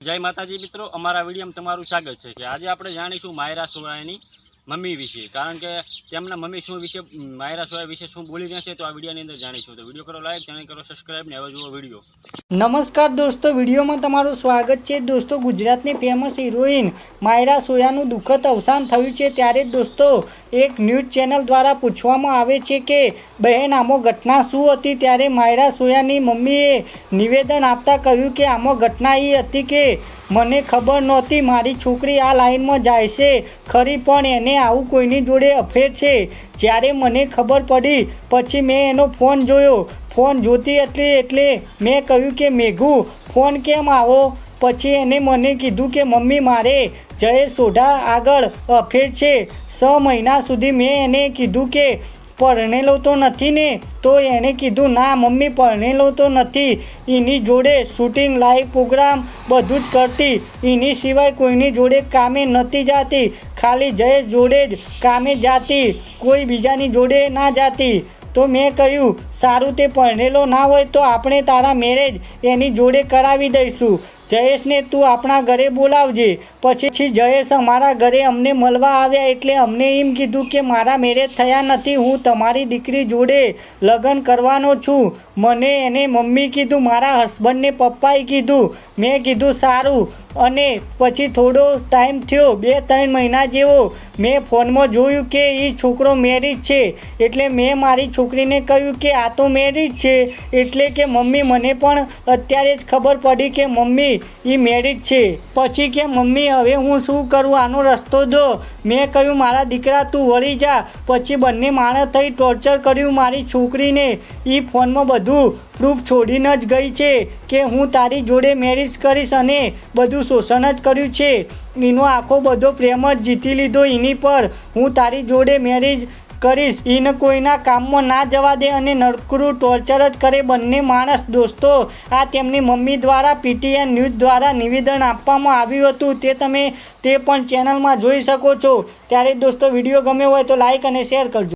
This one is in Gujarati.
જય માતાજી મિત્રો, અમારા વિડીયોમાં તમારું સ્વાગત છે કે આજે આપણે જાણીશું માયરા સોયાની મમ્મી વિશે, કારણ કે તેમના મમ્મી શું વિશે માયરા સોયા વિશે શું બોલી રહ્યા છે તો આ વિડીયોની અંદર જાણીશું। તો વિડીયો કરો લાઈક, ચેનલ કરો સબસ્ક્રાઈબ ને હવે જુઓ વિડીયો। નમસ્કાર દોસ્તો, વિડીયોમાં તમારું સ્વાગત છે। દોસ્તો, ગુજરાતની ફેમસ હિરોઈન માયરા સોયાનું દુઃખદ અવસાન થયું છે, ત્યારે દોસ્તો એક ન્યૂઝ ચેનલ દ્વારા પૂછવામાં આવે છે કે બહેન આમાં ઘટના શું હતી, ત્યારે માયરા સોયાની મમ્મીએ નિવેદન આપતા કહ્યું કે આમાં ઘટના એ હતી કે મને ખબર નહોતી મારી છોકરી આ લાઈનમાં જાય છે ખરી, પણ એને આવું કોઈની જોડે અફેર છે। જ્યારે મને ખબર પડી પછી મેં એનો ફોન જોયો, ફોન જોતી એટલે મેં કહ્યું કે મેઘુ ફોન કેમ આવો? પછી એને મને કીધું કે મમ્મી મારે જયેશ સોઢા આગળ અફેર છે। 6 મહિના સુધી મેં એને કીધું કે પરણેલો તો નથી ને? તો એણે કીધું ના મમ્મી પરણેલો તો નથી, એની જોડે શૂટિંગ લાઈવ પ્રોગ્રામ બધું જ કરતી, એની સિવાય કોઈની જોડે કામે નહોતી જાતી, ખાલી જયેશ જોડે જ કામે જાતી, કોઈ બીજાની જોડે ના જાતી। તો મેં કહ્યું સારું, તે પરણેલો ના હોય તો આપણે તારા મેરેજ એની જોડે કરાવી દઈશું, જયેશને તું આપણા ઘરે બોલાવજે। પછી જયેશ અમારા ઘરે અમને મળવા આવ્યા એટલે અમને એમ કીધું કે મારા મેરેજ થયા નથી, હું તમારી દીકરી જોડે લગ્ન કરવાનો છું। મને એને મમ્મી કીધું, મારા હસબન્ડને પપ્પાએ કીધું। મેં કીધું સારું, અને પછી થોડો ટાઈમ થયો, 2-3 મહિના જેવો, મેં ફોનમાં જોયું કે એ છોકરો મેરિજ છે, એટલે મેં મારી છોકરીને કહ્યું કે આ તો મેરિજ છે, એટલે કે મમ્મી મને પણ અત્યારે જ ખબર પડી કે મમ્મી એ મેરિજ છે। પછી કે મમ્મી હવે હું શું કરું, આનો રસ્તો દો। મેં કહ્યું મારા દીકરા તું વળી જા। પછી બંને માણસ થઈ ટોર્ચર કર્યું મારી છોકરીને, એ ફોનમાં બધું પ્રૂફ છોડીને જ ગઈ છે કે હું તારી જોડે મેરેજ કરીશ, અને બધું શોષણ જ કર્યું છે, એનો આખો બધો પ્રેમ જ જીતી લીધો એની પર, હું તારી જોડે મેરેજ કરીશ, એને કોઈના કામમાં ના જવા દે, અને નરકરું ટોર્ચર જ કરે બંને માણસ। દોસ્તો, આ તેમની મમ્મી દ્વારા PTN ન્યૂઝ દ્વારા નિવેદન આપવામાં આવ્યું હતું, તે પણ ચેનલમાં જોઈ શકો છો। ત્યારે દોસ્તો, વિડીયો ગમ્યો હોય તો લાઈક અને શેર કરજો।